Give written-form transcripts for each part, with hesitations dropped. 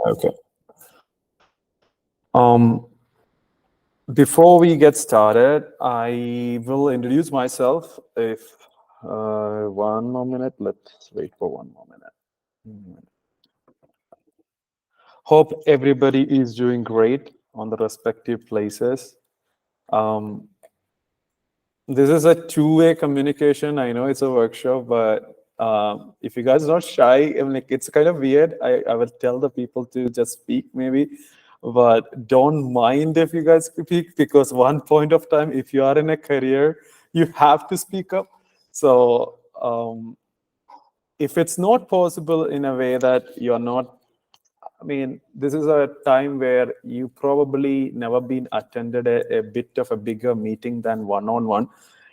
Okay. Um, Before we get started, I will introduce myself. If one more minute, let's wait for one more minute. Hope everybody is doing great on the respective places. Um, this is a two-way communication. I know it's a workshop, but if you guys are not shy, I mean, like, it's kind of weird. I will tell the people to just speak maybe, but don't mind if you guys speak, because one point of time, if you are in a career, you have to speak up. So if it's not possible in a way that you're not, I mean, this is a time where you probably never been attended a bit of a bigger meeting than one-on-one.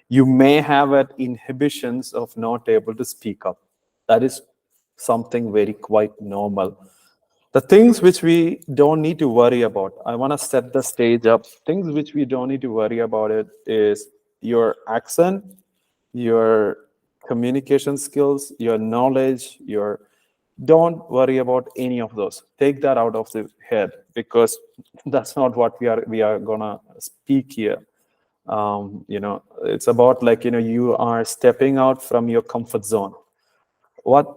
You may have inhibitions of not able to speak up. That is something very quite normal. The things which we don't need to worry about, I want to set the stage up. Things which we don't need to worry about it is your accent, your communication skills, your knowledge, your don't worry about any of those. Take that out of the head, because that's not what we are gonna speak here. It's about, like, you are stepping out from your comfort zone.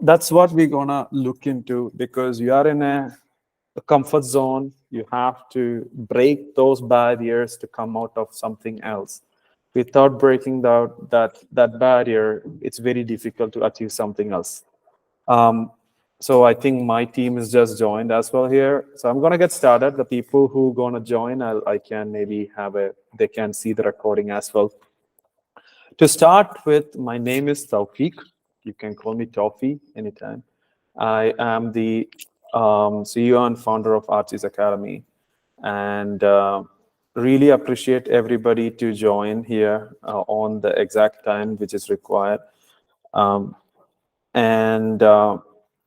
That's what we're gonna look into, because you are in a comfort zone. You have to break those barriers to come out of something else. Without breaking that barrier, it's very difficult to achieve something else. So I think my team is just joined as well here. So I'm gonna get started. The people who gonna join, I can maybe they can see the recording as well. To start with, my name is Thoufeeque. You can call me Toffee anytime. I am the CEO and founder of Archi's Academy, and really appreciate everybody to join here on the exact time which is required. And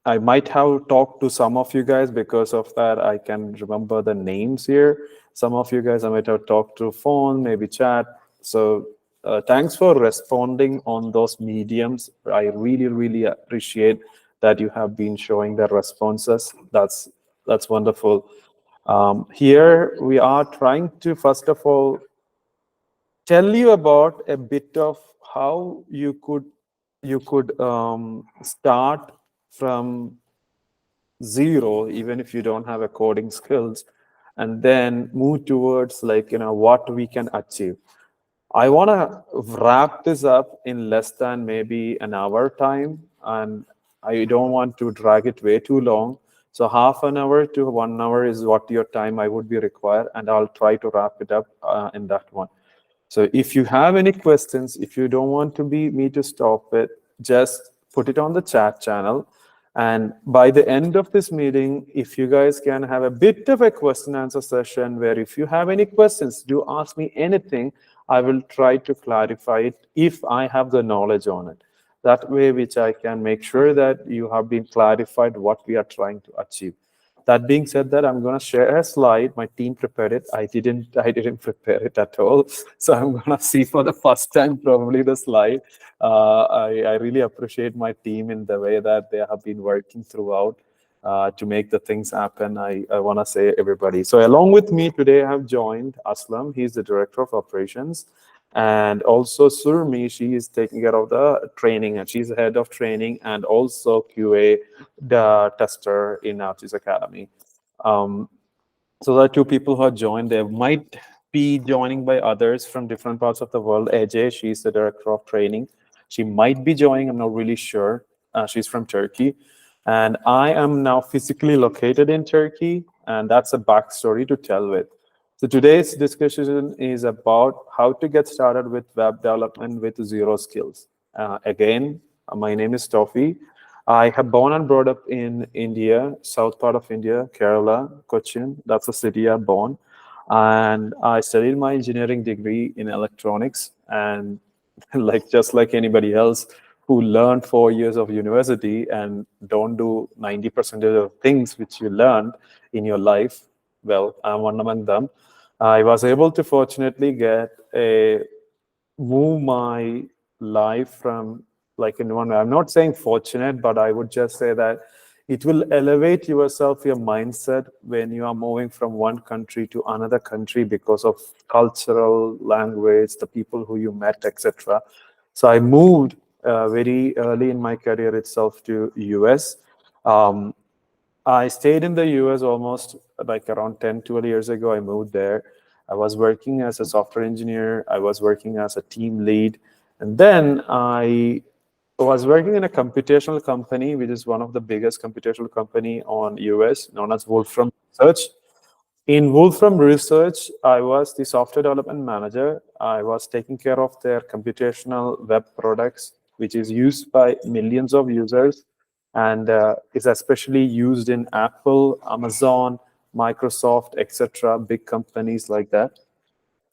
I might have talked to some of you guys. Because of that, I can remember the names here. Some of you guys I might have talked to phone, maybe chat. So thanks for responding on those mediums. I really, really appreciate that you have been showing the responses. That's wonderful. Here we are trying to, first of all, tell you about a bit of how you could start from zero, even if you don't have a coding skills, and then move towards, like, what we can achieve. I want to wrap this up in less than maybe an hour time, and I don't want to drag it way too long. So half an hour to 1 hour is what your time I would be required, and I'll try to wrap it up in that one. So if you have any questions, if you don't want to be me to stop it, just put it on the chat channel. And by the end of this meeting, if you guys can have a bit of a question answer session, where if you have any questions, do ask me anything. I will try to clarify it if I have the knowledge on it. That way, which I can make sure that you have been clarified what we are trying to achieve. That being said, that I'm going to share a slide. My team prepared it. I didn't prepare it at all. So I'm going to see for the first time probably the slide. I really appreciate my team in the way that they have been working throughout to make the things happen. I want to say everybody. So along with me today, I have joined Aslam. He's the director of operations. And also Surmi, she is taking care of the training, and she's the head of training and also QA, the tester in Archi's Academy. So there are two people who have joined. They might be joining by others from different parts of the world. AJ, she's the director of training. She might be joining, I'm not really sure. She's from Turkey. And I am now physically located in Turkey, and that's a backstory to tell with. So today's discussion is about how to get started with web development with zero skills. Again, my name is Toffee. I have born and brought up in India, south part of India, Kerala, Cochin. That's the city I'm born. And I studied my engineering degree in electronics. And just like anybody else who learned 4 years of university and don't do 90% of the things which you learned in your life, well, I'm one among them. I was able to fortunately move my life from, like, in one way. I'm not saying fortunate, but I would just say that It will elevate yourself, your mindset when you are moving from one country to another country because of cultural language, the people who you met, etc. So I moved very early in my career itself to US. Um, I stayed in the US almost like around 10, 12 years ago. I moved there. I was working as a software engineer. I was working as a team lead. And then I was working in a computational company, which is one of the biggest computational company on US, known as Wolfram Research. In Wolfram Research, I was the software development manager. I was taking care of their computational web products, which is used by millions of users and is especially used in Apple, Amazon, Microsoft, etc., big companies like that.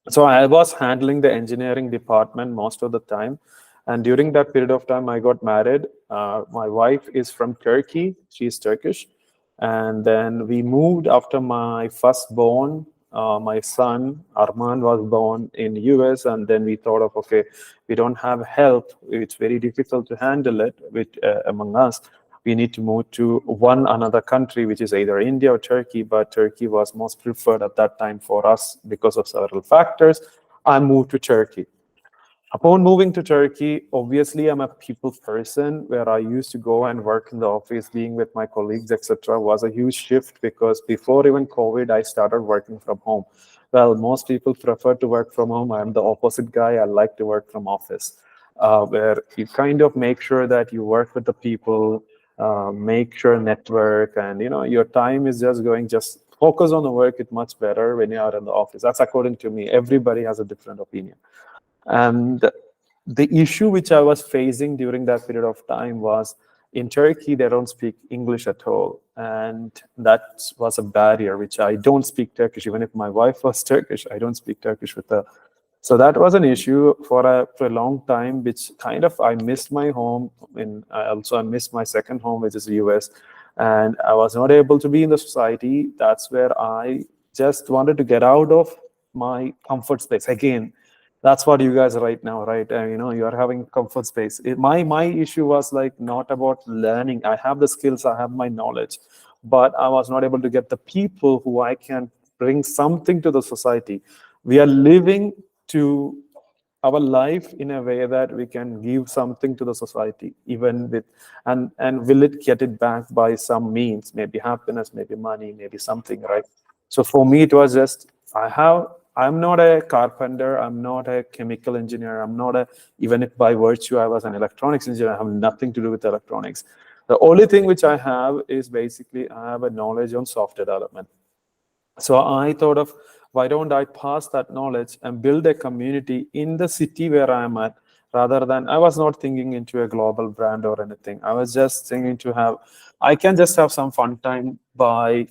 So I was handling the engineering department most of the time. And during that period of time, I got married. My wife is from Turkey. She's Turkish. And then we moved after my firstborn. My son, Arman, was born in US. And then we thought of, okay, we don't have help. It's very difficult to handle it with, among us. We need to move to one another country, which is either India or Turkey, but Turkey was most preferred at that time for us because of several factors. I moved to Turkey. Upon moving to Turkey, obviously I'm a people person where I used to go and work in the office, being with my colleagues, etc. was a huge shift because before even COVID, I started working from home. Well, most people prefer to work from home. I'm the opposite guy. I like to work from office, where you kind of make sure that you work with the people, make sure network, and your time is just going. Just focus on the work. It's much better when you are in the office. That's according to me. Everybody has a different opinion. And the issue which I was facing during that period of time was in Turkey, they don't speak English at all. And that was a barrier, which I don't speak Turkish. Even if my wife was Turkish, I don't speak Turkish with her. So that was an issue for a long time, which kind of I missed my home. And I missed my second home, which is the US. And I was not able to be in the society. That's where I just wanted to get out of my comfort space. Again, that's what you guys are right now, right? You're having comfort space. My issue was like not about learning. I have the skills, I have my knowledge, but I was not able to get the people who I can bring something to the society. We are living to our life in a way that we can give something to the society, even with, and will it get it back by some means, maybe happiness, maybe money, maybe something, right? So for me, it was just, I'm not a carpenter, I'm not a chemical engineer, I'm not a, even if by virtue I was an electronics engineer, I have nothing to do with electronics. The only thing which I have is basically I have a knowledge on software development. So I thought of, why don't I pass that knowledge and build a community in the city where I am at, rather than, I was not thinking into a global brand or anything. I was just thinking to have, I can just have some fun time by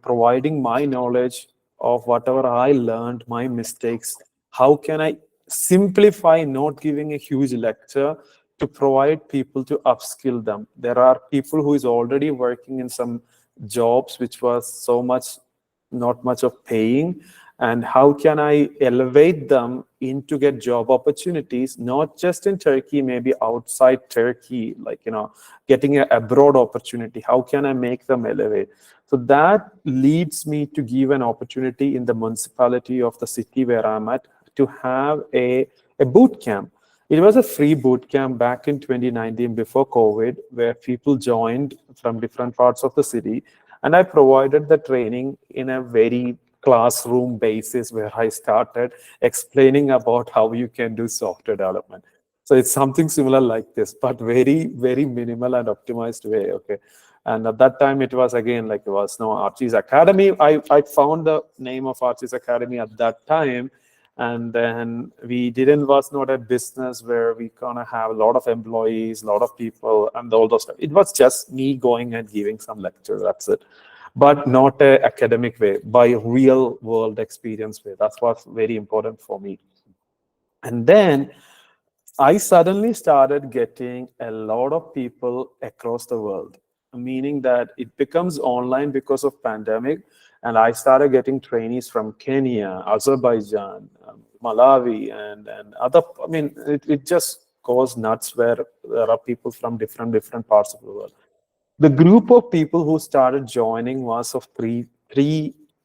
providing my knowledge of whatever I learned, my mistakes. How can I simplify, not giving a huge lecture, to provide people to upskill them? There are people who is already working in some jobs which was so much not much of paying, and how can I elevate them into get job opportunities, not just in Turkey, maybe outside Turkey, like getting an abroad opportunity. How can I make them elevate? So that leads me to give an opportunity in the municipality of the city where I'm at to have a boot camp. It was a free boot camp back in 2019 before COVID, where people joined from different parts of the city. And I provided the training in a very classroom basis where I started explaining about how you can do software development. So it's something similar like this, but very, very minimal and optimized way. Okay. And at that time, it was again like it was no Archi's Academy. I found the name of Archi's Academy at that time, and then we didn't was not a business where we gonna have a lot of employees, a lot of people, and all those stuff. It was just me going and giving some lecture. That's it, but not a academic way, by real world experience way. That's what's very important for me. And then I suddenly started getting a lot of people across the world, meaning that it becomes online because of pandemic. And I started getting trainees from Kenya, Azerbaijan, Malawi, and other. I mean, it just goes nuts where there are people from different parts of the world. The group of people who started joining was of three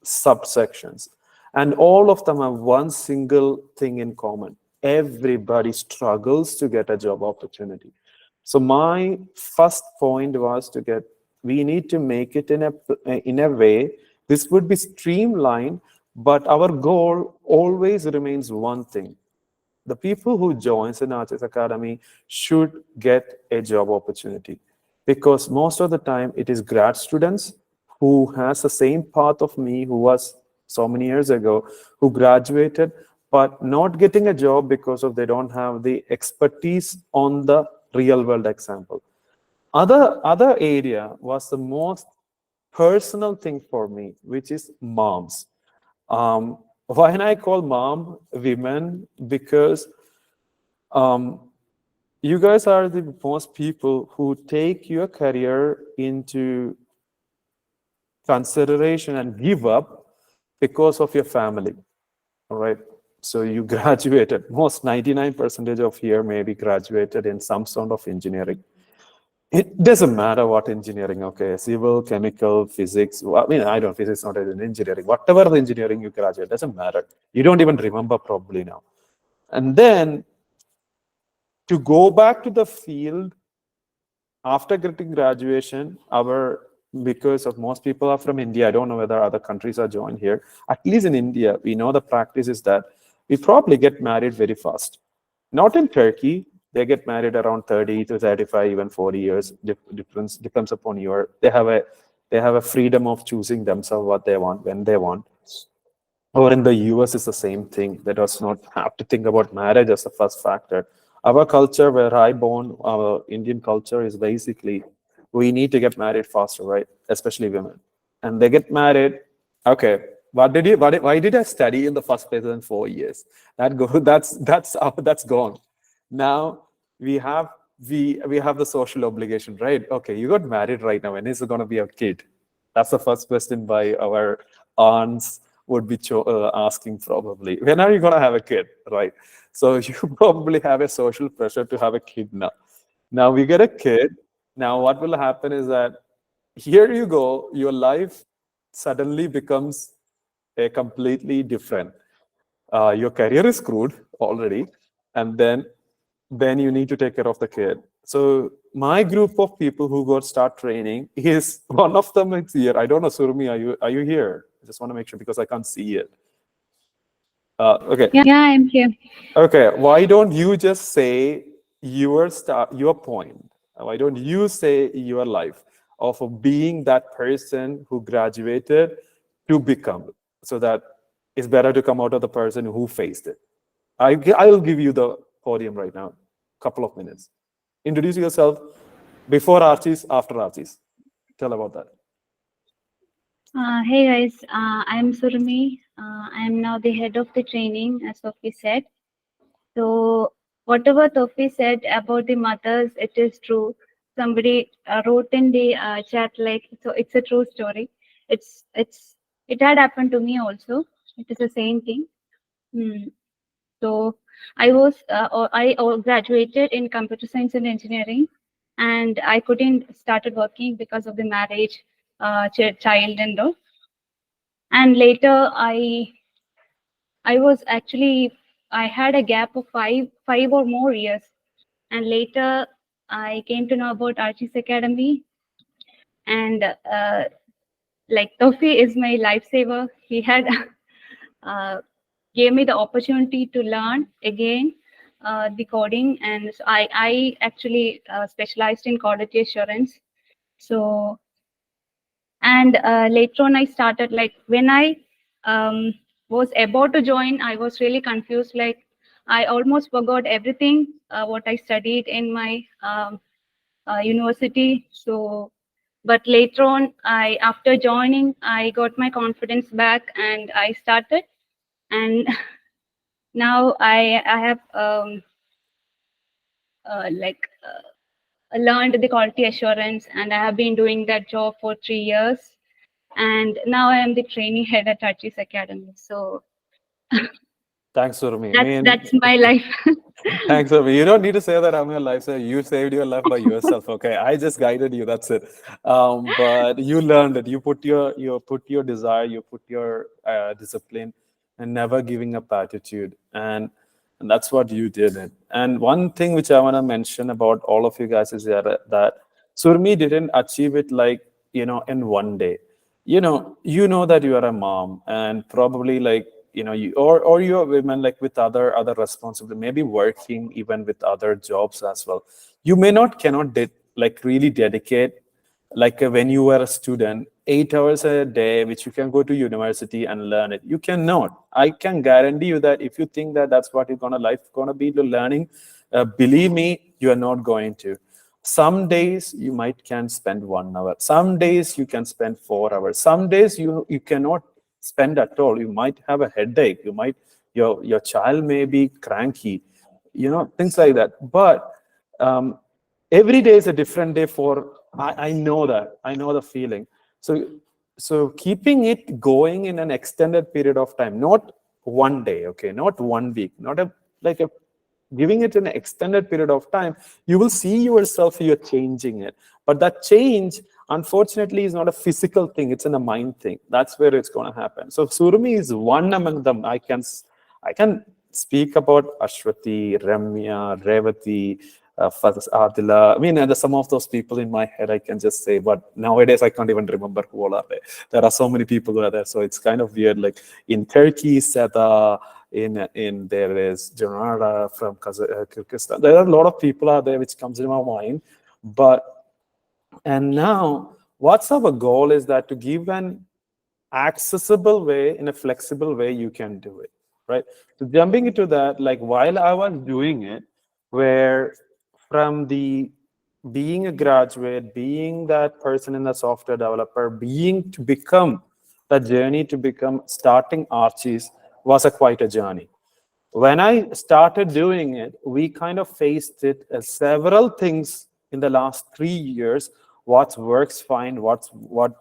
subsections, and all of them have one single thing in common. Everybody struggles to get a job opportunity. So my first point was to get, we need to make it in a way this would be streamlined, but our goal always remains one thing: the people who joins an artist academy should get a job opportunity, because most of the time it is grad students who has the same path of me, who was so many years ago, who graduated but not getting a job because of they don't have the expertise on the real world example. Other area was the most personal thing for me, which is moms. Why I call mom women? Because you guys are the most people who take your career into consideration and give up because of your family. All right. So you graduated. Most 99% of here maybe graduated in some sort of engineering. It doesn't matter what engineering, okay, civil, chemical, physics. I mean, I don't, physics is not an engineering. Whatever the engineering you graduate, doesn't matter. You don't even remember probably now. And then to go back to the field after getting graduation, because of most people are from India, I don't know whether other countries are joined here. At least in India, we know the practice is that we probably get married very fast. Not in Turkey, they get married around 30 to 35, even 40 years. Difference depends upon they have a freedom of choosing themselves what they want when they want. Or in the US, it's the same thing. They does not have to think about marriage as the first factor. Our culture, where I born, our Indian culture is basically we need to get married faster, right? Especially women, and they get married. Okay, why did I study in the first place in 4 years? That's gone. Now we have we have the social obligation, right? Okay, you got married right now. When is it going to be a kid? That's the first question by our aunts would be asking probably. When are you going to have a kid, right? So you probably have a social pressure to have a kid now. Now we get a kid. Now what will happen is that here you go, your life suddenly becomes a completely different. Your career is screwed already, and then you need to take care of the kid. So my group of people who got start training is one of them is here. I don't know, Surmi, are you here? I just want to make sure because I can't see it. Okay. Yeah, I'm here. Okay. Why don't you just say your point? Why don't you say your life of being that person who graduated to become, so that it's better to come out of the person who faced it. I'll give you the podium right now. Couple of minutes. Introduce yourself before Archie's, after Archie's. Tell about that. Hey guys, I'm Surmi. I'm now the head of the training, as Sophie said. So whatever Sophie said about the mothers, it is true. Somebody wrote in the chat like, so it's a true story. It had happened to me also. It is the same thing. So I graduated in computer science and engineering, and I couldn't started working because of the marriage, child and all. And later I was actually I had a gap of five or more years, and later I came to know about Archi's Academy, and like Tofi is my lifesaver. He had gave me the opportunity to learn again the coding, and so I actually specialized in quality assurance. So and later on I started, like when I was about to join, I was really confused, like I almost forgot everything what I studied in my university. So but later on, after joining, I got my confidence back and I started, and now I have like learned the quality assurance, and I have been doing that job for 3 years, and now I am the training head at Archi's Academy. So Thanks, Surmi. I That's mean, my life. thanks, Surmi. You don't need to say that I'm your life, sir. You saved your life by yourself. Okay, I just guided you. That's it. But you learned it. You put your desire, you put your discipline, and never giving up attitude, and that's what you did. It. And one thing which I want to mention about all of you guys is that Surmi didn't achieve it like in one day. You know that you are a mom, and probably like you or you're women like with other responsibility, maybe working even with other jobs as well. You may not cannot like really dedicate like when you were a student 8 hours a day which you can go to university and learn it. You cannot. I can guarantee you that if you think that that's what you're gonna life gonna be the learning, believe me, you are not going to. Some days you might can spend 1 hour, some days you can spend 4 hours, some days you cannot spend at all. You might have a headache, you might your child may be cranky, things like that. But um, every day is a different day for I know that. I know the feeling. So keeping it going in an extended period of time, not one day, okay, not 1 week, not a like a giving it an extended period of time, you will see yourself, you're changing it. But that change, unfortunately, is not a physical thing, it's in a mind thing. That's where it's going to happen. So Surmi is one among them. I can speak about Ashwati, Ramya, Revati, Adila. I mean, there's some of those people in my head I can just say, but nowadays I can't even remember who all are there. There are so many people who are there, so it's kind of weird. Like in Turkey, Seda, in there is Janara from Kyrgyzstan. There are a lot of people out there which comes in my mind. But and now what's our goal is that to give an accessible way, in a flexible way, you can do it, right? So jumping into that, like while I was doing it, where from the being a graduate, being that person in the software developer, being to become the journey to become starting Archie's was a quite a journey. When I started doing it, we kind of faced it as several things in the last 3 years. What works fine, what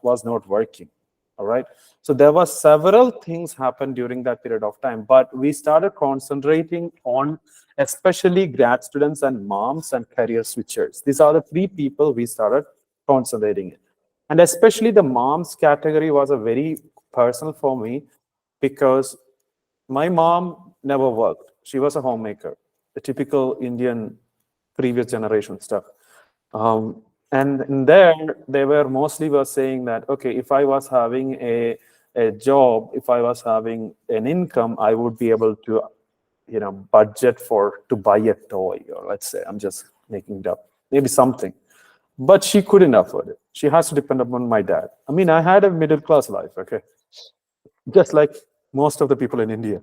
was not working. All right. So there were several things happened during that period of time, but we started concentrating on especially grad students and moms and career switchers. These are the three people we started concentrating in. And especially the moms category was a very personal for me because my mom never worked. She was a homemaker, the typical Indian previous generation stuff. And in there, they were mostly were saying that, okay, if I was having a job, if I was having an income, I would be able to, budget for to buy a toy, or let's say, I'm just making it up, maybe something. But she couldn't afford it. She has to depend upon my dad. I mean, I had a middle class life, okay, just like most of the people in India.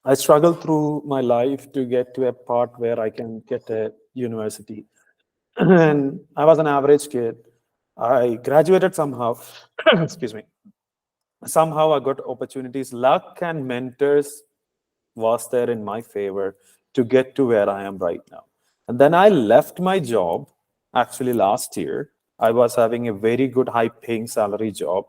I struggled through my life to get to a part where I can get a university. And I was an average kid. I graduated somehow. Excuse me. Somehow I got opportunities. Luck and mentors was there in my favor to get to where I am right now. And then I left my job actually last year. I was having a very good high paying salary job.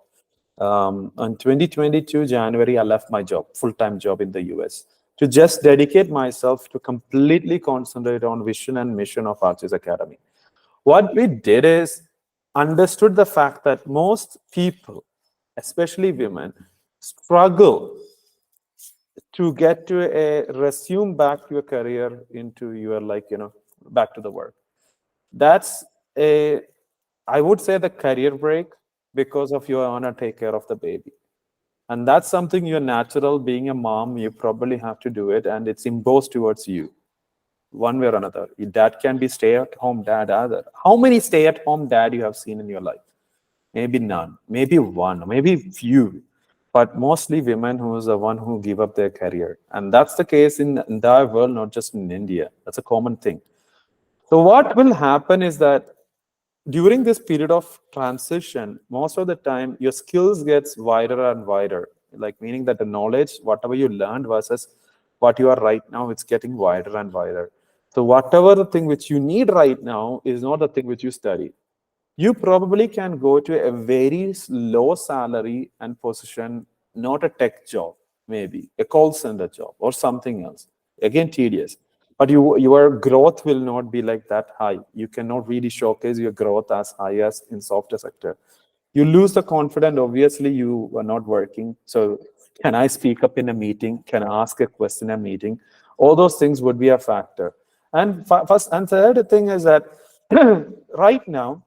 On 2022 January, I left my job, full-time job in the US, to just dedicate myself to completely concentrate on vision and mission of Archie's Academy. What we did is understood the fact that most people, especially women, struggle to get to a resume back your career into your back to the work. That's a, I would say, the career break because of you want to take care of the baby. And that's something you're natural. Being a mom, you probably have to do it, and it's imposed towards you one way or another. Your dad can be stay-at-home dad either. How many stay-at-home dad you have seen in your life? Maybe none, maybe one, maybe few, but mostly women who is the one who give up their career. And that's the case in the entire world, not just in India. That's a common thing. So what will happen is that during this period of transition, most of the time your skills gets wider and wider, like meaning that the knowledge, whatever you learned versus what you are right now, it's getting wider and wider. So whatever the thing which you need right now is not the thing which you study. You probably can go to a very low salary and position, not a tech job. maybe a call center job or something else. Again, tedious. But your growth will not be like that high. You cannot really showcase your growth as high as in software sector. You lose the confidence. Obviously, you are not working. So can I speak up in a meeting? Can I ask a question in a meeting? All those things would be a factor. And first and third thing is that right now,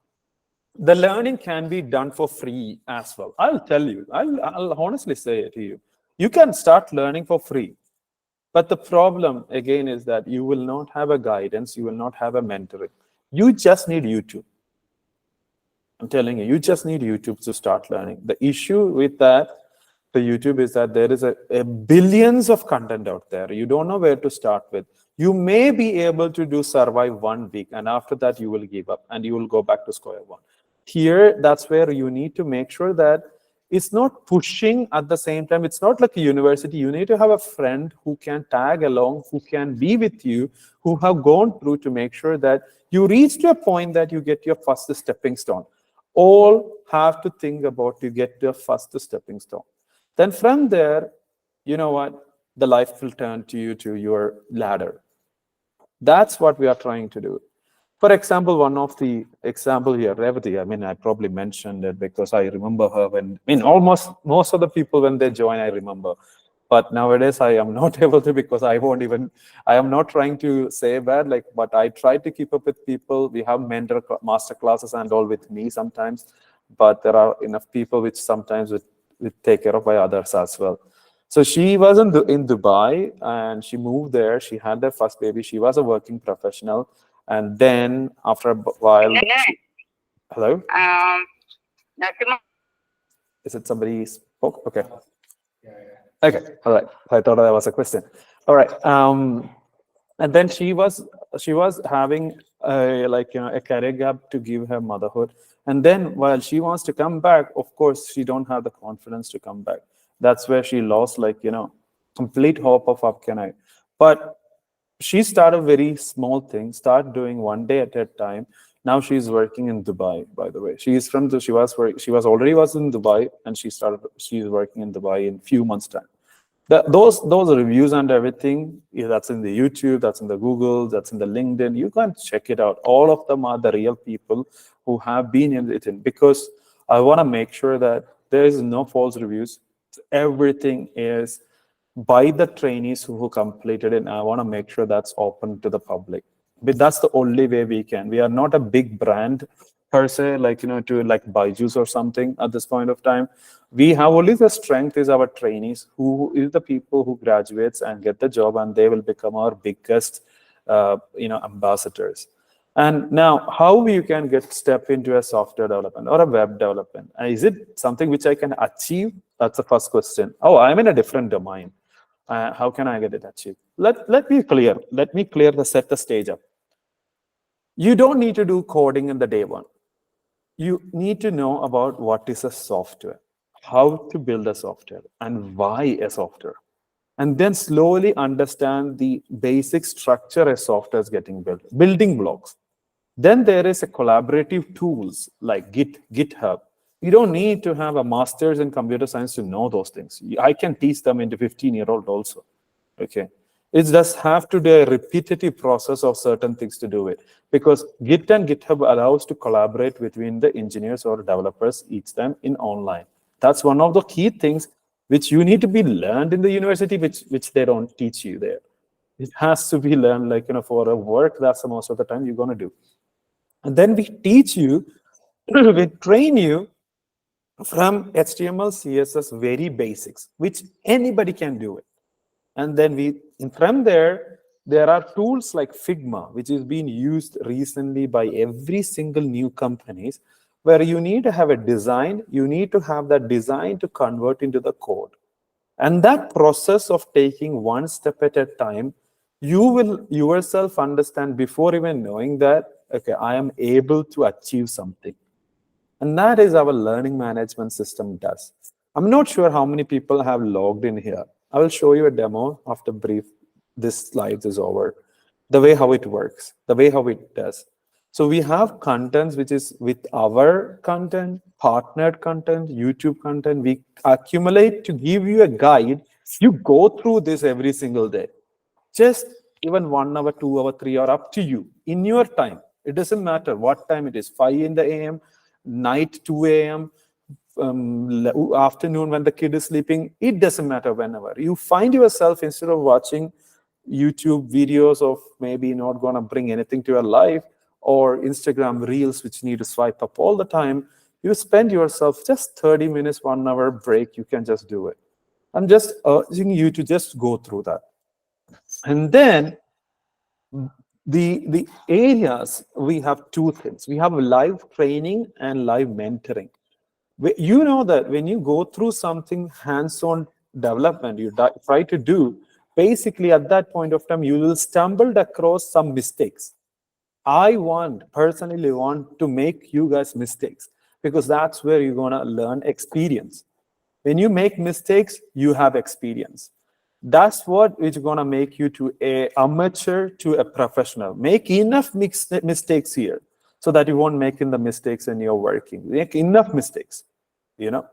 the learning can be done for free as well. I'll tell you, I'll honestly say it to you. You can start learning for free. But the problem again is that you will not have a guidance, you will not have a mentoring. You just need YouTube. I'm telling you, you just need YouTube to start learning. The issue with that, the YouTube, is that there is a billions of content out there. You don't know where to start with. You may be able to do survive 1 week, and after that you will give up and you will go back to square one. Here, that's where you need to make sure that it's not pushing at the same time. It's not like a university. You need to have a friend who can tag along, who can be with you, who have gone through, to make sure that you reach to a point that you get your first stepping stone. All have to think about to get your first stepping stone. Then from there, you know what? The life will turn to you to your ladder. That's what we are trying to do. For example, one of the example here, Revati, I mean, I probably mentioned it because I remember her when, I mean, almost most of the people when they join, I remember. But nowadays I am not able to, because I won't even, I am not trying to say bad, like, but I try to keep up with people. We have mentor master classes and all with me sometimes, but there are enough people which sometimes we take care of by others as well. So she was in Dubai and she moved there. She had their first baby. She was a working professional. And then after a while, hello? Is it somebody spoke? Okay. Okay, all right. I thought that was a question. All right. And then she was having a career gap to give her motherhood. And then while she wants to come back, of course, she don't have the confidence to come back. That's where she lost complete hope of how can I. But she started very small things, start doing 1 day at a time. Now she's working in Dubai, by the way. She was already in Dubai, and she's working in Dubai in few months time. Those reviews and everything, that's in the YouTube, that's in the Google, that's in the LinkedIn. You can check it out. All of them are the real people who have been in it, because I want to make sure that there is no false reviews. Everything is by the trainees who completed it. And I want to make sure that's open to the public. But that's the only way we can. We are not a big brand per se, to like Byju's or something at this point of time. We have only the strength is our trainees, who is the people who graduates and get the job, and they will become our biggest, ambassadors. And now, how you can step into a software development or a web development? Is it something which I can achieve? That's the first question. Oh, I'm in a different domain. How can I get it achieved? Let me clear. Let me set the stage up. You don't need to do coding in the day one. You need to know about what is a software, how to build a software, and why a software. And then slowly understand the basic structure a software is getting built, building blocks. Then there is a collaborative tools like GitHub. You don't need to have a master's in computer science to know those things. I can teach them into 15-year-old also. Okay. It does have to do a repetitive process of certain things to do it, because Git and GitHub allows to collaborate between the engineers or developers, each time in online. That's one of the key things which you need to be learned in the university, which they don't teach you there. It has to be learned for a work. That's the most of the time you're going to do. And then we teach you, we train you from HTML, CSS, very basics, which anybody can do it. And then from there are tools like Figma, which is being used recently by every single new companies, where you need to have a design, you need to have that design to convert into the code. And that process of taking one step at a time, you will yourself understand before even knowing that, okay, I am able to achieve something. And that is our learning management system does. I'm not sure how many people have logged in here. I will show you a demo after this slides is over. The way how it works, the way how it does. So we have contents which is with our content, partnered content, YouTube content. We accumulate to give you a guide You go through this every single day. Just even 1 hour, 2 hour, 3 hour, up to you in your time. It doesn't matter what time it is, 5 in the AM, night 2 a.m., afternoon when the kid is sleeping. It doesn't matter. Whenever you find yourself, instead of watching YouTube videos of maybe not going to bring anything to your life, or Instagram reels which need to swipe up all the time, you spend yourself just 30 minutes, 1 hour break. You can just do it. I'm just urging you to just go through that. And then the areas, we have two things. We have live training and live mentoring. You know that when you go through something hands-on development, you try to do, basically at that point of time, you will stumble across some mistakes. I personally want to make you guys mistakes, because that's where you're going to learn experience. When you make mistakes, you have experience. That's what is going to make you to a amateur to a professional. Make enough mistakes here so that you won't make in the mistakes when you're working. Make enough mistakes, you know.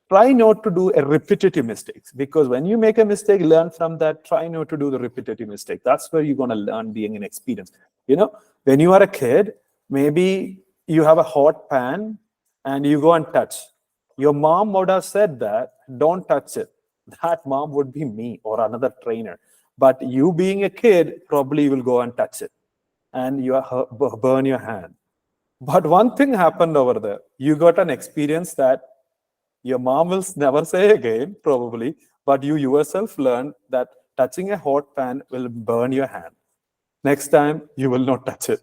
Try not to do a repetitive mistakes, because when you make a mistake, learn from that. Try not to do the repetitive mistake. That's where you're going to learn being an experience. You know, when you are a kid, maybe you have a hot pan and you go and touch. Your mom would have said that, don't touch it. That mom would be me or another trainer. But you being a kid, probably will go and touch it and you burn your hand. But one thing happened over there. You got an experience that your mom will never say again, probably, but you yourself learn that touching a hot pan will burn your hand. Next time, you will not touch it.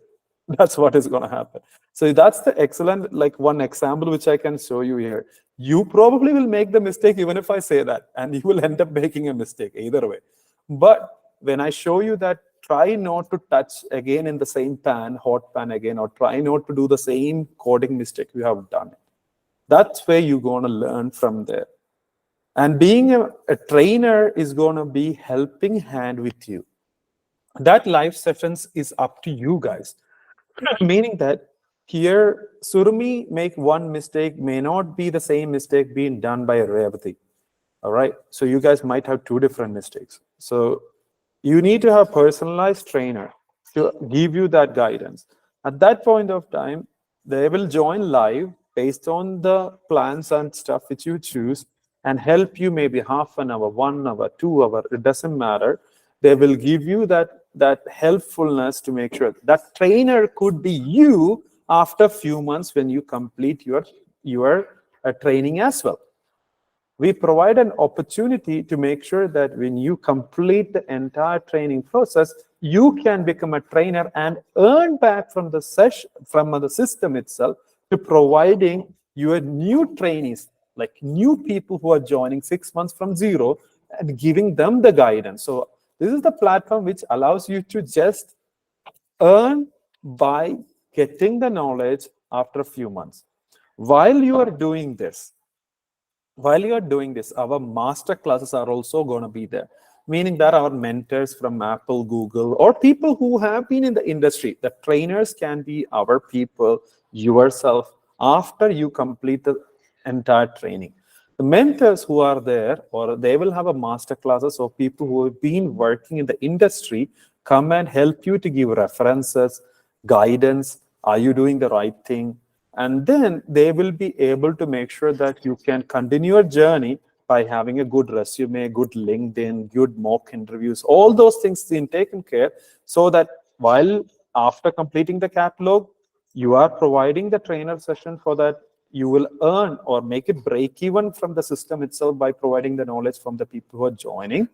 That's what is going to happen. So that's the excellent, like one example which I can show you here. You probably will make the mistake even if I say that, and you will end up making a mistake either way. But when I show you that, try not to touch again in the same pan, hot pan again, or try not to do the same coding mistake you have done. That's where you're going to learn from there. And being a trainer is going to be helping hand with you. That live sessions is up to you guys. Meaning that here, Surmi make one mistake may not be the same mistake being done by Revati. All right. So you guys might have two different mistakes. So you need to have a personalized trainer to give you that guidance. At that point of time, they will join live based on the plans and stuff which you choose and help you maybe half an hour, 1 hour, 2 hour, it doesn't matter. They will give you that helpfulness to make sure that trainer could be you after a few months when you complete your training as well. We provide an opportunity to make sure that when you complete the entire training process, you can become a trainer and earn back from the system itself to providing your new trainees, like new people who are joining 6 months from zero, and giving them the guidance. So this is the platform which allows you to just earn by getting the knowledge after a few months. While you are doing this, our master classes are also going to be there, meaning that our mentors from Apple, Google, or people who have been in the industry, the trainers can be our people, yourself, after you complete the entire training. The mentors who are there, or they will have a master classes of people who have been working in the industry, come and help you to give references, guidance. Are you doing the right thing? And then they will be able to make sure that you can continue your journey by having a good resume, good LinkedIn, good mock interviews, all those things being taken care, so that while after completing the catalog, you are providing the trainer session for that. You will earn or make it break even from the system itself by providing the knowledge from the people who are joining.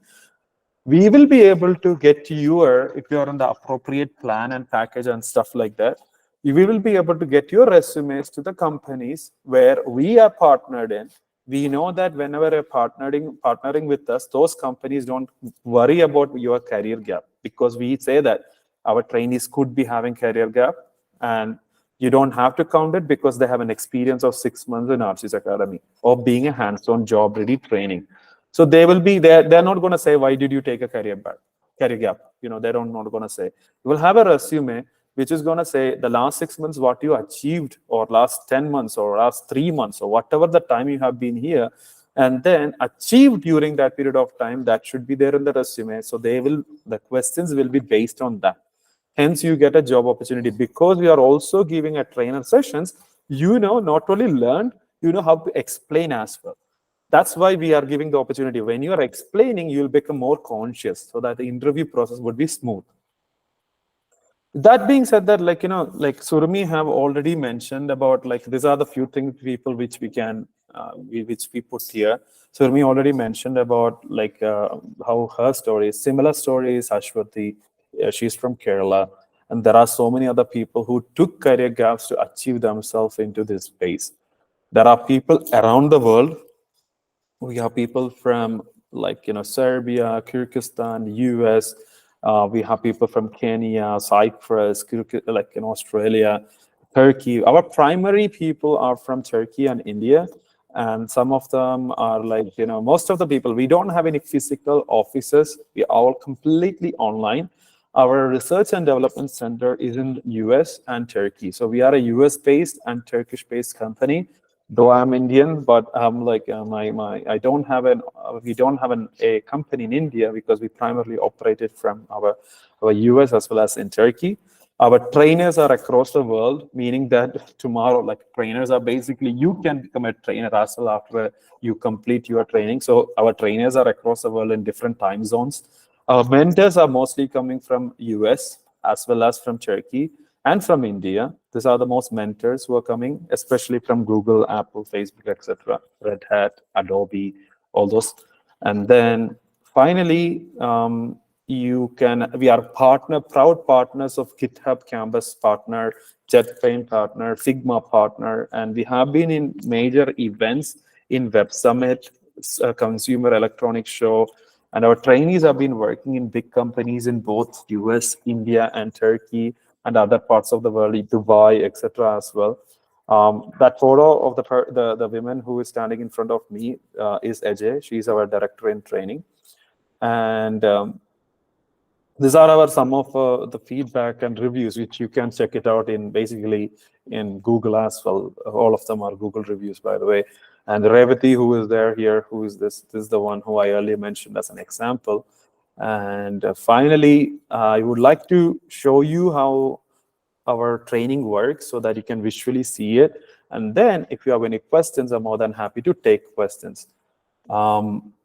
We will be able to get your, if you're on the appropriate plan and package and stuff like that, we will be able to get your resumes to the companies where we are partnered in. We know that whenever you're partnering with us, those companies don't worry about your career gap, because we say that our trainees could be having career gap, and you don't have to count it because they have an experience of 6 months in Archi's Academy or being a hands-on job ready training. So they will be there. They're not going to say, why did you take a career gap? You know, they're not going to say. You will have a resume which is going to say the last 6 months, what you achieved, or last 10 months, or last 3 months, or whatever the time you have been here. and then achieved during that period of time, that should be there in the resume. So the questions will be based on that. Hence, you get a job opportunity because we are also giving a trainer sessions. Not only learn, how to explain as well. That's why we are giving the opportunity. When you are explaining, you'll become more conscious so that the interview process would be smooth. That being said, that like Surmi have already mentioned about, like, these are the few things people which we can which we put here. Surmi already mentioned about like how her story is similar story is Ashwati. She's from Kerala, and there are so many other people who took career gaps to achieve themselves into this space. There are people around the world. We have people from, like, Serbia, Kyrgyzstan, US. We have people from Kenya, Cyprus, like in Australia, Turkey. Our primary people are from Turkey and India, and some of them are like, most of the people, we don't have any physical offices. We are all completely online. Our research and development center is in US and Turkey. So we are a US based and Turkish based company. Though I'm Indian, but I'm like I don't have we don't have a company in India because we primarily operated from our US as well as in Turkey. Our trainers are across the world, meaning that tomorrow, like, trainers are basically, you can become a trainer as well after you complete your training. So our trainers are across the world in different time zones. Our mentors are mostly coming from US as well as from Turkey and from India. These are the most mentors who are coming, especially from Google, Apple, Facebook, etc., Red Hat, Adobe, all those. And then finally, we are proud partners of GitHub Campus partner, JetPaint partner, Figma partner, and we have been in major events in Web Summit, Consumer Electronics Show, and our trainees have been working in big companies in both US, India, and Turkey, and other parts of the world, Dubai, etc. as well. That photo of the woman who is standing in front of me is Ajay. She's our director in training. And these are some of the feedback and reviews, which you can check it out in basically in Google as well. All of them are Google reviews, by the way. And Revati, who is there here, who is this? This is the one who I earlier mentioned as an example. And finally, I would like to show you how our training works so that you can visually see it. And then if you have any questions, I'm more than happy to take questions.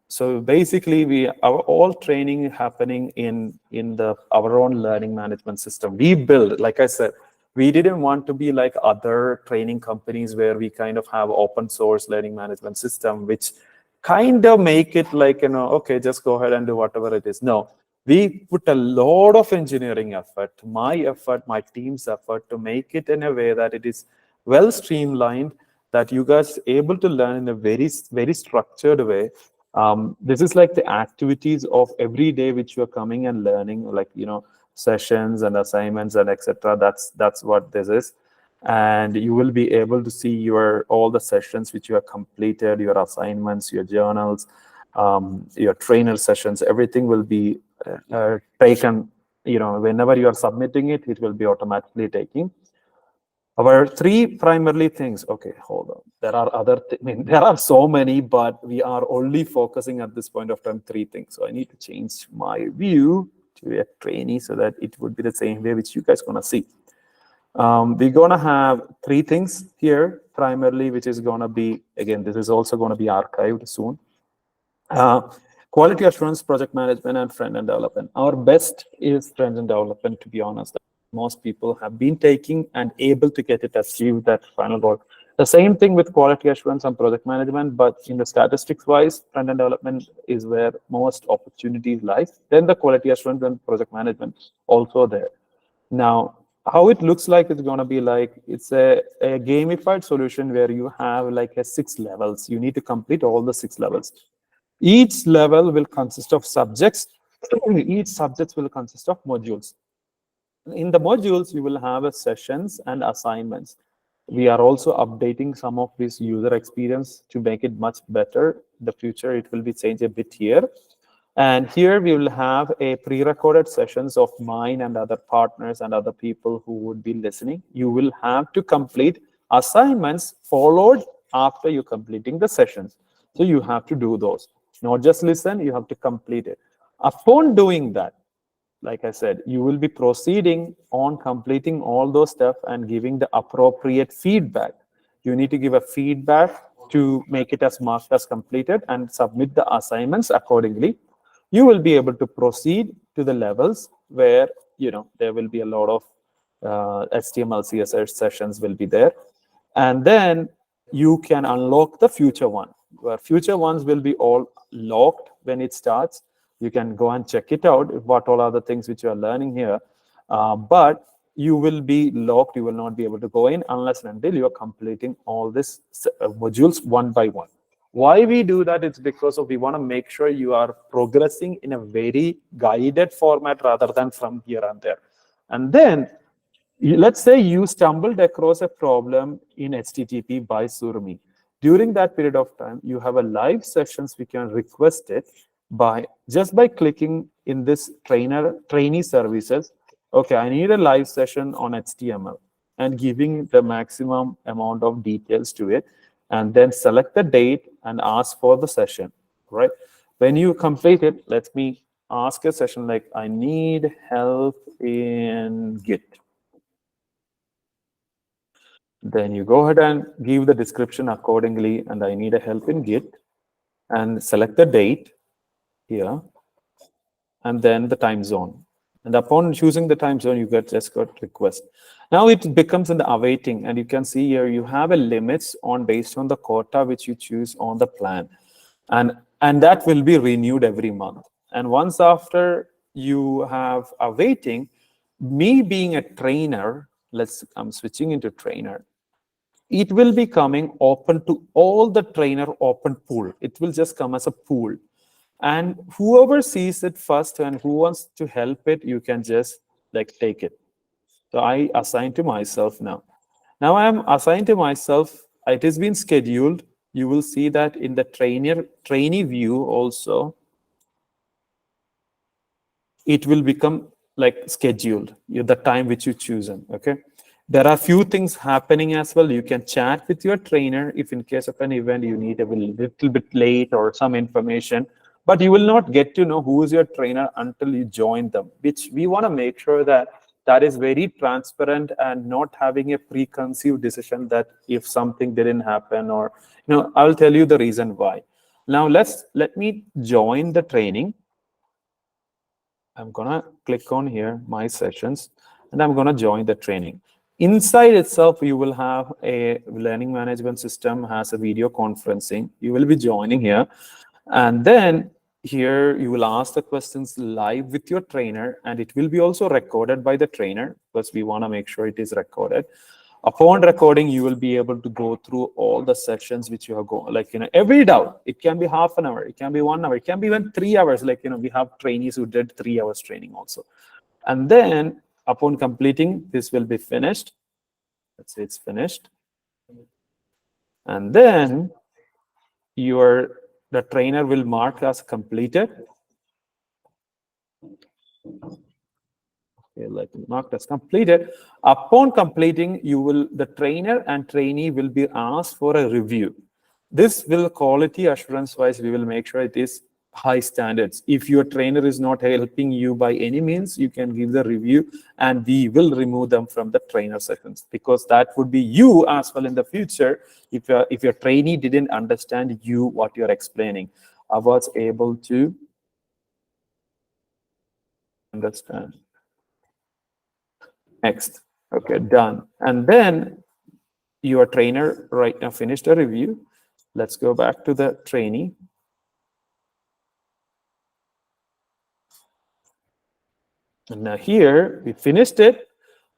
So basically, our all training happening in our own learning management system. We build, like I said, we didn't want to be like other training companies where we kind of have open source learning management system, which kind of make it like, okay, just go ahead and do whatever it is. No, we put a lot of engineering effort, my team's effort, to make it in a way that it is well streamlined, that you guys able to learn in a very, very structured way. This is like the activities of every day which you are coming and learning, like, sessions and assignments and etc. That's what this is. And you will be able to see all the sessions which you have completed, your assignments, your journals, your trainer sessions. Everything will be taken. Whenever you are submitting it, it will be automatically taking. Our three primarily things. Okay, hold on. There are there are so many, but we are only focusing at this point of time 3 things. So I need to change my view to a trainee so that it would be the same way which you guys gonna see. We're gonna have 3 things here primarily, which is gonna be, again, this is also gonna be archived soon. Quality assurance, project management, and front-end development. Our best is front-end development, to be honest. Most people have been taking and able to get it achieve that final goal. The same thing with quality assurance and project management, but in the statistics wise, front-end development is where most opportunities lie. Then the quality assurance and project management also there. Now, how it looks like, it's going to be like, it's a gamified solution where you have like 6 levels. You need to complete all the 6 levels. Each level will consist of subjects. Each subject will consist of modules. In the modules, you will have sessions and assignments. We are also updating some of this user experience to make it much better. In the future, it will be changed a bit here. And here we will have a pre-recorded sessions of mine and other partners and other people who would be listening. You will have to complete assignments followed after you completing the sessions. So you have to do those. Not just listen, you have to complete it. Upon doing that, like I said, you will be proceeding on completing all those stuff and giving the appropriate feedback. You need to give a feedback to make it as marked as completed and submit the assignments accordingly. You will be able to proceed to the levels where there will be a lot of HTML, CSS sessions will be there, and then you can unlock the future one, where future ones will be all locked when it starts. You can go and check it out, what all are the things which you are learning here, but you will be locked. You will not be able to go in unless and until you are completing all these modules one by one. Why we do that? It's because of we want to make sure you are progressing in a very guided format rather than from here and there. And then let's say you stumbled across a problem in HTTP by Surmi. During that period of time, you have a live sessions. We can request it by clicking in this trainee services. Okay, I need a live session on HTML, and giving the maximum amount of details to it, and then select the date and ask for the session, right? When you complete it, let me ask a session like, I need help in Git. Then you go ahead and give the description accordingly, and I need a help in Git, and select the date here, and then the time zone. And upon choosing the time zone, you just got request. Now it becomes in the awaiting, and you can see here you have a limits based on the quota which you choose on the plan, and that will be renewed every month. And once after you have awaiting, me being a trainer, I'm switching into trainer. It will be coming open to all the trainer open pool. It will just come as a pool. And whoever sees it first and who wants to help it, you can just take it. So I assign to myself now. Now I am assigned to myself. It has been scheduled. You will see that in the trainee view also, it will become scheduled, the time which you chosen. Okay. There are few things happening as well. You can chat with your trainer if in case of an event you need a little bit late or some information, but you will not get to know who is your trainer until you join them, which we want to make sure that is very transparent and not having a preconceived decision that if something didn't happen, or I'll tell you the reason why. Now let me join the training. I'm gonna click on here, my sessions, and I'm gonna join the training. Inside itself, you will have a learning management system, has a video conferencing. You will be joining here. And then here you will ask the questions live with your trainer, and it will be also recorded by the trainer because we want to make sure it is recorded. Upon recording, you will be able to go through all the sessions which you have gone, every doubt. It can be half an hour, it can be 1 hour, it can be even 3 hours. We have trainees who did 3 hours training also. And then upon completing, this will be finished. Let's say it's finished. And then the trainer will mark as completed. Okay, marked as completed. Upon completing, the trainer and trainee will be asked for a review. This will, quality assurance wise, we will make sure it is high standards. If your trainer is not helping you by any means, you can give the review, and we will remove them from the trainer sessions, because that would be you as well in the future. If your trainee didn't understand what you're explaining, I was able to understand. Next. Okay, done. And then your trainer right now finished a review. Let's go back to the trainee. And now here we finished it.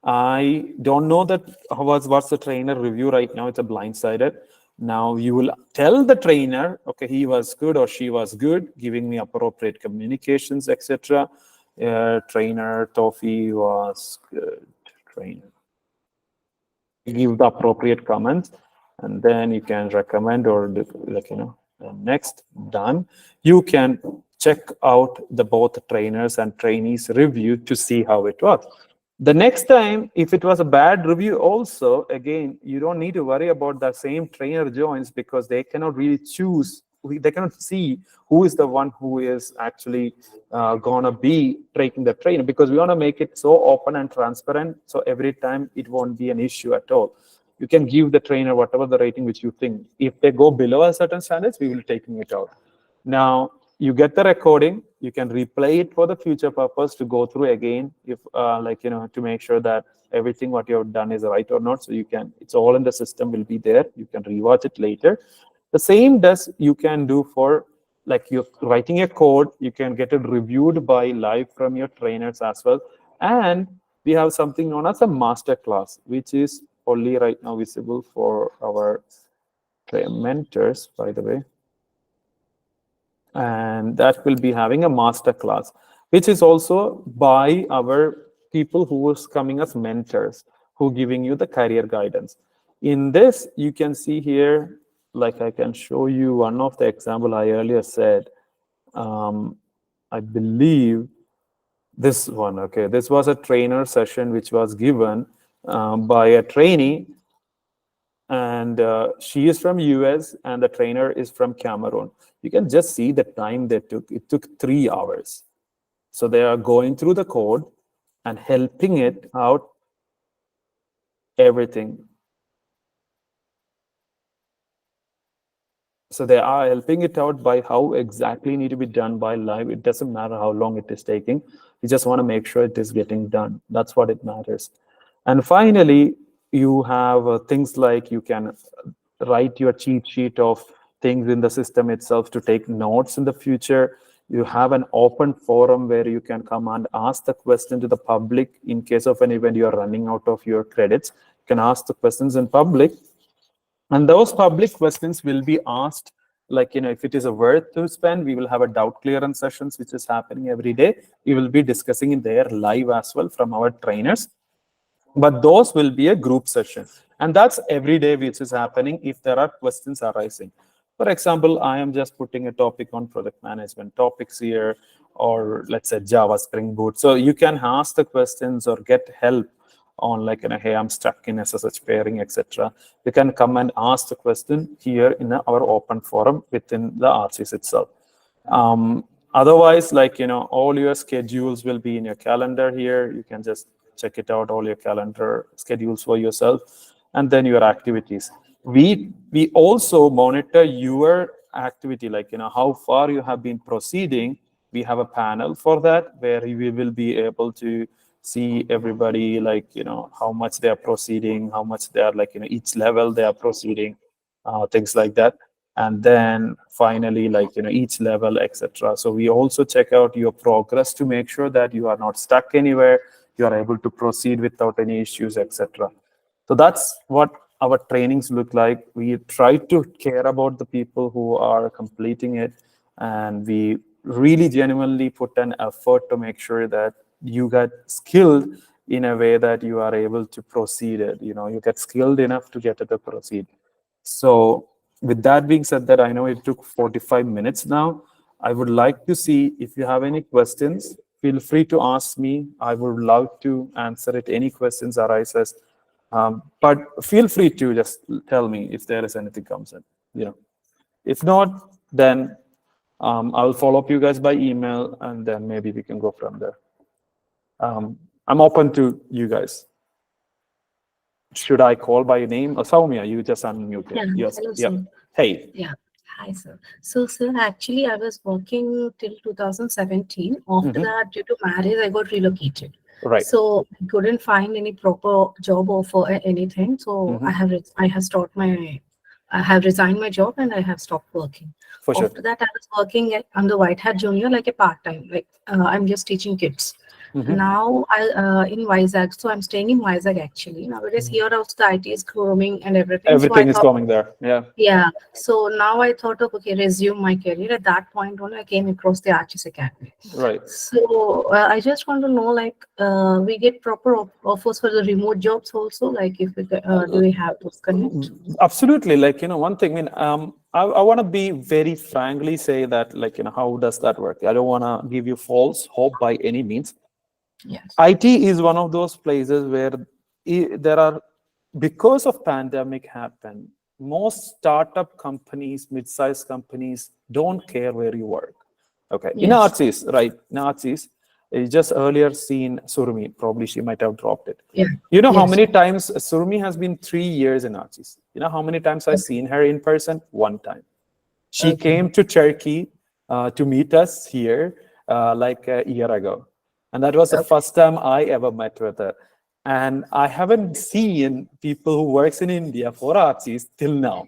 I don't know what's the trainer review right now. It's a blindsided. Now you will tell the trainer, okay, he was good or she was good, giving me appropriate communications, etc. Trainer Thoufeeque was good. Trainer. Give the appropriate comments, and then you can recommend or next, done. You can check out both trainers and trainees review to see how it was. The next time, if it was a bad review also, again, you don't need to worry about the same trainer joins, because they cannot really choose they cannot see who is the one who is actually gonna be taking the trainer, because we want to make it so open and transparent, so every time it won't be an issue at all. You can give the trainer whatever the rating which you think. If they go below a certain standards, we will taking it out. Now you get the recording, you can replay it for the future purpose to go through again, if to make sure that everything what you have done is right or not. So you can, it's all in the system, will be there, you can rewatch it later. The same does you can do for, like, you're writing a code, you can get it reviewed by live from your trainers as well. And we have something known as a master class, which is only right now visible for our mentors, by the way. And that will be having a master class, which is also by our people who is coming as mentors, who giving you the career guidance. In this, you can see here, like I can show you one of the example I earlier said. I believe this one, okay, this was a trainer session which was given by a trainee, and she is from US and the trainer is from Cameroon. You can just see the time they took. It took 3 hours. So they are going through the code and helping it out, everything. So they are helping it out by how exactly need to be done by live. It doesn't matter how long it is taking. You just want to make sure it is getting done. That's what it matters. And finally, you have things like you can write your cheat sheet of things in the system itself to take notes in the future. You have an open forum where you can come and ask the question to the public in case of an event you're running out of your credits. You can ask the questions in public, and those public questions will be asked, like, if it is a worth to spend, we will have a doubt clearance sessions, which is happening every day. We will be discussing in there live as well from our trainers. But those will be a group session. And that's every day which is happening if there are questions arising. For example, I am just putting a topic on product management topics here, or let's say Java Spring Boot. So you can ask the questions or get help on, like, hey, I'm stuck in SSH pairing, etc. You can come and ask the question here in our open forum within the Archis itself. Otherwise, like, all your schedules will be in your calendar here. You can just check it out, all your calendar schedules for yourself, and then your activities. We also monitor your activity, like, how far you have been proceeding. We have a panel for that where we will be able to see everybody, like, how much they are proceeding, how much they are, like, each level they are proceeding, things like that. And then finally, like, each level, etc. So we also check out your progress to make sure that you are not stuck anywhere, you are able to proceed without any issues, etc. So that's what our trainings look like. We try to care about the people who are completing it, and we really genuinely put an effort to make sure that you get skilled in a way that you are able to proceed it. You get skilled enough to get it to proceed. So with that being said, that I know it took 45 minutes now, I would like to see if you have any questions. Feel free to ask me. I would love to answer it. Any questions arises. But feel free to just tell me if there is anything comes in. If not, then I'll follow up you guys by email, and then maybe we can go from there. I'm open to you guys. Should I call by name? Soumya, you just unmuted. Yeah, Yes. hello, Yep. sir. Hey. Yeah, hi, sir. So, sir, actually, I was working till 2017. After that, due to marriage, I got relocated. Right. So I couldn't find any proper job offer or anything. So I have resigned my job and I have stopped working. For sure. After that, I was working on the White Hat Junior like a part time. Like I'm just teaching kids. Now I in Vizag, so I'm staying in Vizag actually. Nowadays here also the IT is growing and everything. Everything So I is thought, coming there. Yeah. yeah. So now I thought of okay, resume my career. At that point only I came across the Archis Academy. Right. So I just want to know, like, we get proper offers for the remote jobs also. Like, if we do we have to connect? Absolutely. Like, one thing. I want to be very frankly say that, like, how does that work? I don't want to give you false hope by any means. Yes. IT is one of those places where there are, because of pandemic happened, most startup companies, mid-sized companies don't care where you work. Okay, in Yes. Archie's, right? In Archie's, you just earlier seen Surmi. Probably she might have dropped it. Yeah. You know how Yes. many times Surmi has been 3 years in Archie's? You know how many times I've seen her in person? One time. She Okay. came to Turkey to meet us here like a year ago. And that was the Okay. first time I ever met with her. And I haven't seen people who works in India for Archie's till now.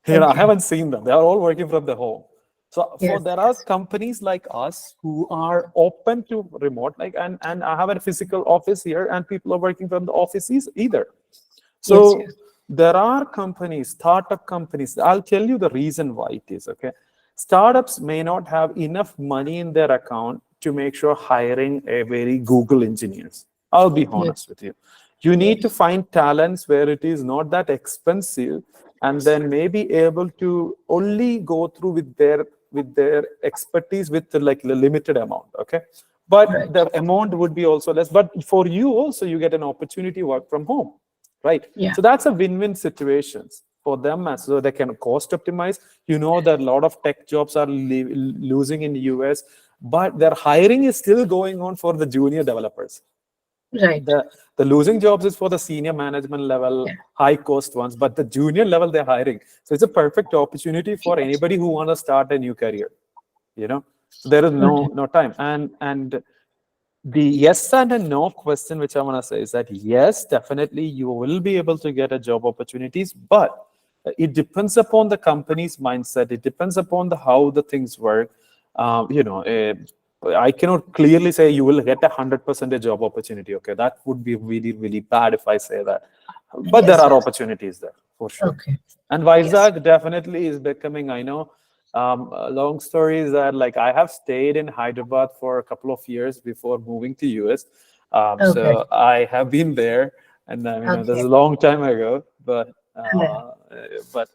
I Okay. haven't seen them. They are all working from the home. So Yes. there are companies like us who are open to remote, like and I have a physical office here, and people are working from the offices either. Yes. So Yes. there are companies, startup companies. I'll tell you the reason why it is, okay? Startups may not have enough money in their account to make sure hiring a very Google engineers. I'll be Yes. honest with you. You need to Yes. find talents where it is not that expensive, and then maybe able to only go through with their expertise with like the limited amount, okay? But Right. the amount would be also less. But for you also, you get an opportunity to work from home, right? Yeah. So that's a win-win situations for them, as so they can cost optimize. You know that a lot of tech jobs are losing in the US, but their hiring is still going on for the junior developers. Right. The losing jobs is for the senior management level, Yeah. high cost ones, but the junior level they're hiring. So it's a perfect opportunity for Yes. anybody who want to start a new career. So there is Okay. no time. And the yes and a no question, which I want to say, is that yes, definitely you will be able to get a job opportunities, but it depends upon the company's mindset. It depends upon the how the things work. I cannot clearly say you will get 100% a job opportunity. Okay, that would be really really bad if I say that. But there Yes. are Yes. opportunities there for sure. Okay. And Yes. Vizag definitely is becoming, I know, long story is that like I have stayed in Hyderabad for a couple of years before moving to US. Okay. So I have been there, and this is Okay. a long time ago, Yeah. but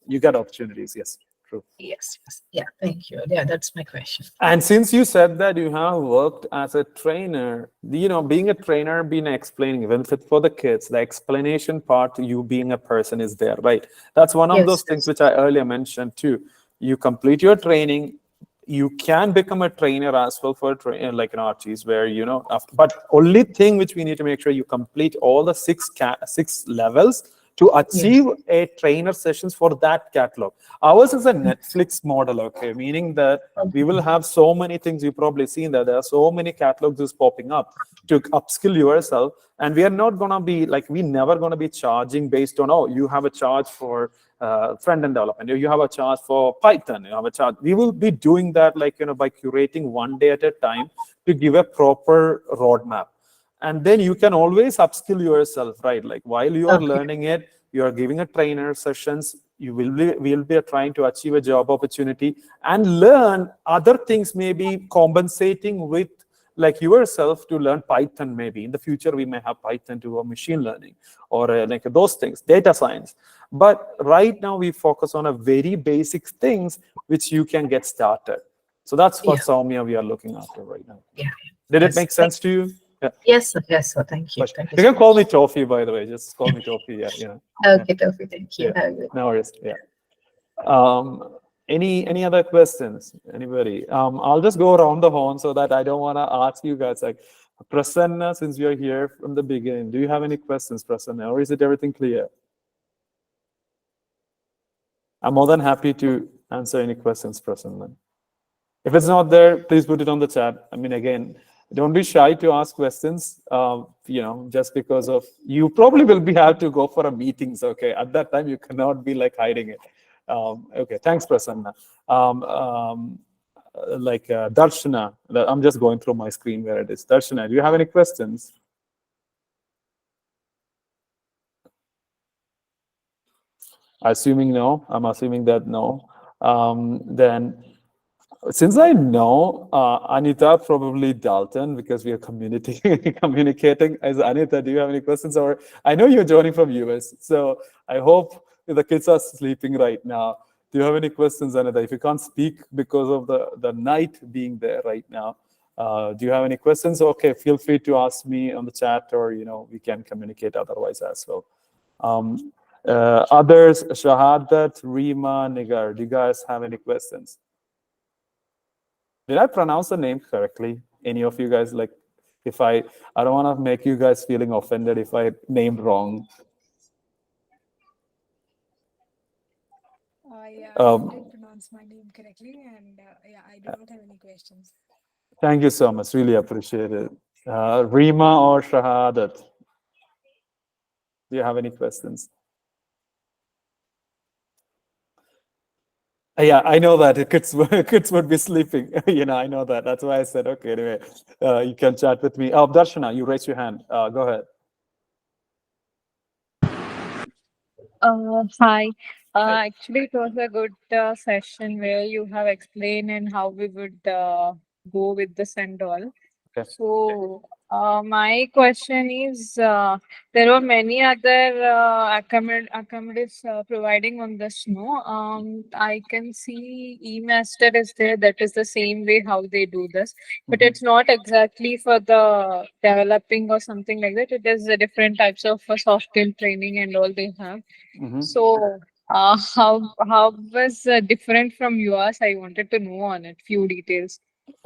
you get opportunities. Yes, true. Yes. Yes. Yeah. Thank you. Yeah. That's my question. And since you said that you have worked as a trainer, being a trainer, being explaining, even if it's for the kids, the explanation part, you being a person is there, right? That's one of those Yes. things Yes. which I earlier mentioned too. You complete your training, you can become a trainer as well for like an Archie's, where but only thing which we need to make sure you complete all the six levels to Yes. achieve a trainer sessions for that catalog. Ours is a Netflix model, okay, meaning that we will Okay. have so many things. You've probably seen that there are so many catalogs is popping up to upskill yourself, and we are not going to be like, we never going to be charging based on, oh, you have a charge for front-end development, you have a charge for Python, you have a charge. We will be doing that like by curating one day at a time to give a proper roadmap. And then you can always upskill yourself, right? Like while you are Okay. learning it, you are giving a trainer sessions, will be trying to achieve a job opportunity and learn other things, maybe compensating with like yourself to learn Python. Maybe in the future we may have Python to a machine learning or like those things, data science. But right now we focus on a very basic things which you can get started. So that's what Yeah. Soumya we are looking after right now. Yeah. Did it Yes. make sense to you? Yeah. Yes. Sir. Yes. Sir. Thank you. But Thank you you so can call me much. Toffee, by the way. Just call me Toffee. Yeah, Yeah. Okay. Tofi. Thank you. Yeah. Have a good. No worries. Yeah. Any other questions? Anybody? I'll just go around the horn so that I don't want to ask you guys. Like, Prasanna, since you're here from the beginning, do you have any questions, Prasanna, or is it everything clear? I'm more than happy to answer any questions, Prasanna. If it's not there, please put it on the chat. I mean, again, don't be shy to ask questions. Just because of you probably will be have to go for a meetings. Okay, at that time you cannot be like hiding it. Okay, thanks, Prasanna. Darshana, I'm just going through my screen where it is. Darshana, do you have any questions? Assuming no, I'm assuming that no. Then since I know Anita, probably Dalton, because we are communicating as Anita, do you have any questions? Or I know you're joining from US, so I hope the kids are sleeping right now. Do you have any questions, Anita? If you can't speak because of the night being there right now, do you have any questions? Okay, feel free to ask me on the chat, or we can communicate otherwise as well. Others, Shahadat, Rima, Nigar, do you guys have any questions? Did I pronounce the name correctly? Any of you guys, like, if I don't want to make you guys feeling offended if I named wrong. Yeah, Um, you did pronounce my name correctly, and yeah, I do not have any questions. Thank you so much. Really appreciate it. Rima or Shahadat, do you have any questions? Yeah, I know that kids, kids would be sleeping. I know that. That's why I said, okay, anyway, you can chat with me. Oh, Darshana, you raised your hand. Go ahead. Hi. Hi. Actually, it was a good session where you have explained and how we would go with this and all. Okay. So, my question is, there were many other accommodations providing on this. No, I can see eMaster is there. That is the same way how they do this, but Mhm. it's not exactly for the developing or something like that. It is different types of soft skill training and all they have. Mhm. So, how was different from yours? I wanted to know on it few details.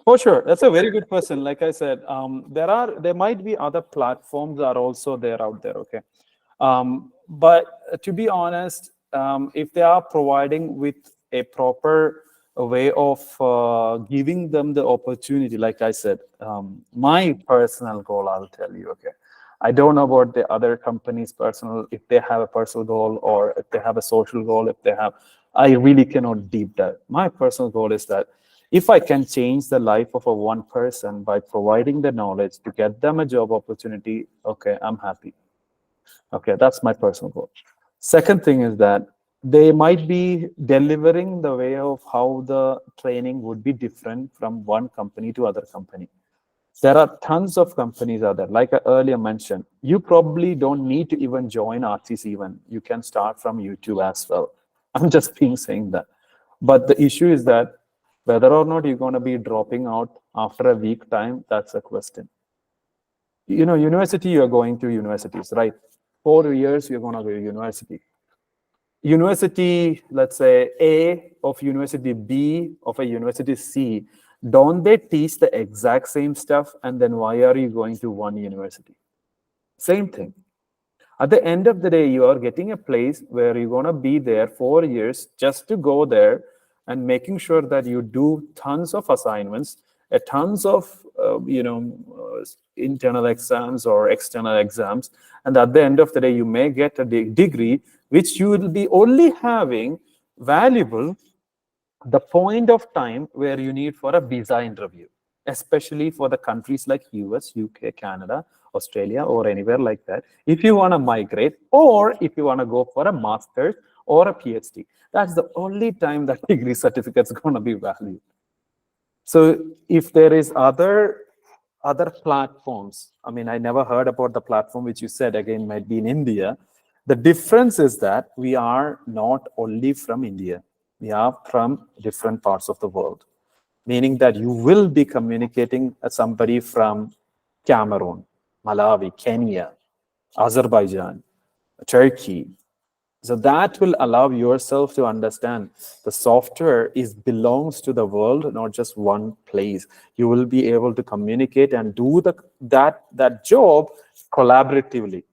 Oh, sure. That's a very good question. Like I said, there might be other platforms are also there out there. Okay, but to be honest, if they are providing with a proper way of giving them the opportunity, like I said, my personal goal, I'll tell you. Okay, I don't know about the other companies' personal, if they have a personal goal or if they have a social goal. If they have, I really cannot deep dive. My personal goal is that if I can change the life of a one person by providing the knowledge to get them a job opportunity, okay, I'm happy. Okay, that's my personal goal. Second thing is that they might be delivering the way of how the training would be different from one company to other company. There are tons of companies out there. Like I earlier mentioned, you probably don't need to even join Archie's even. You can start from YouTube as well. I'm just being saying that. But the issue is that whether or not you're going to be dropping out after a week time, that's a question. University, you're going to universities, right? 4 years, you're going to go to university. University, let's say A of university B of a university C, don't they teach the exact same stuff? And then why are you going to one university? Same thing. At the end of the day, you are getting a place where you're going to be there 4 years just to go there and making sure that you do tons of assignments, tons of internal exams or external exams, and at the end of the day, you may get a degree which you will be only having valuable the point of time where you need for a visa interview, especially for the countries like US, UK, Canada, Australia, or anywhere like that. If you want to migrate, or if you want to go for a master's or a PhD, that's the only time that degree certificate is going to be valued. So if there is other platforms, I mean, I never heard about the platform which you said again might be in India. The difference is that we are not only from India, we are from different parts of the world, meaning that you will be communicating with somebody from Cameroon, Malawi, Kenya, Azerbaijan, Turkey. So that will allow yourself to understand the software belongs to the world, not just one place. You will be able to communicate and do that job collaboratively.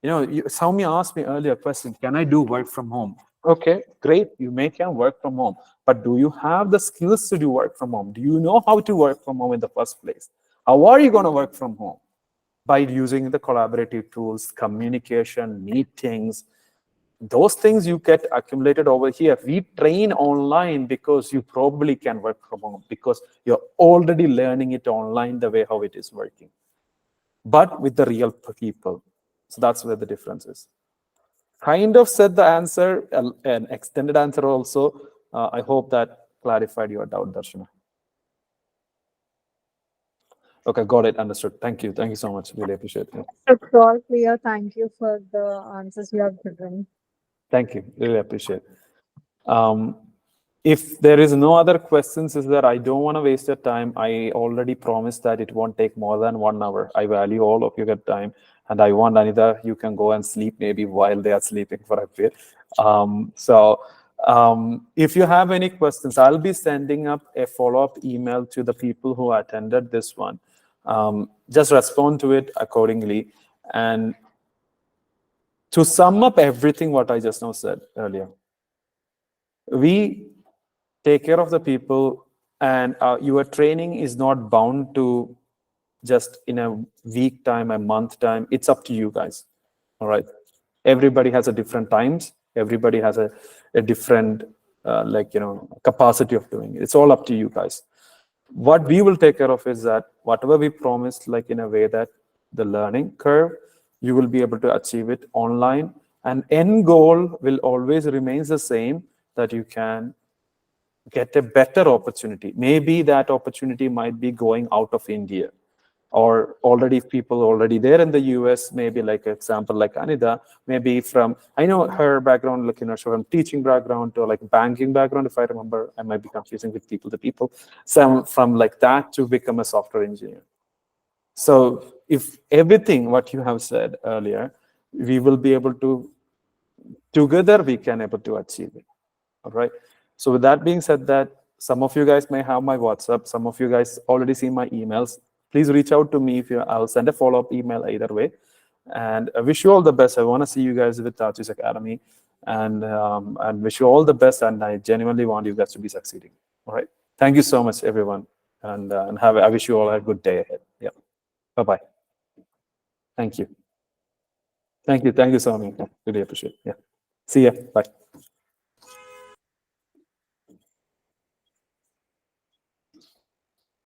Soumya asked me earlier a question, can I do work from home? Okay, great, you can work from home, but do you have the skills to do work from home? Do you know how to work from home in the first place? How are you going to work from home? By using the collaborative tools, communication, meetings, those things you get accumulated over here. We train online because you probably can work from home, because you're already learning it online the way how it is working, but with the real people. So that's where the difference is. Kind of said the answer, an extended answer also. I hope that clarified your doubt, Darshana. Okay, got it, understood. Thank you so much, really appreciate it. It's all clear. Thank you for the answers you have given. Thank you, really appreciate it. If there is no other questions, is that I don't want to waste your time. I already promised that it won't take more than 1 hour. I value all of your time. And I want Anita, you can go and sleep maybe while they are sleeping for a bit. So if you have any questions, I'll be sending up a follow-up email to the people who attended this one. Just respond to it accordingly. And to sum up everything what I just now said earlier, we take care of the people, and your training is not bound to just in a week time, a month time. It's up to you guys. All right. Everybody has a different times. Everybody has a different capacity of doing it. It's all up to you guys. What we will take care of is that whatever we promised, like in a way that the learning curve, you will be able to achieve it online. And end goal will always remains the same, that you can get a better opportunity. Maybe that opportunity might be going out of India, or already people already there in the US, maybe like example like Anida, maybe from, I know her background, like, from teaching background to like banking background, if I remember, I might be confusing with people to people. So from like that to become a software engineer. So if everything what you have said earlier, we will be able to, together we can able to achieve it. All right. So with that being said, that some of you guys may have my WhatsApp, some of you guys already see my emails. Please reach out to me if you. I'll send a follow-up email either way. And I wish you all the best. I want to see you guys with Thoufeeque Academy, and wish you all the best. And I genuinely want you guys to be succeeding. All right. Thank you so much, everyone, and I wish you all a good day ahead. Yeah. Bye bye. Thank you. Thank you. Thank you so much. Really appreciate it. Yeah. See ya. Bye.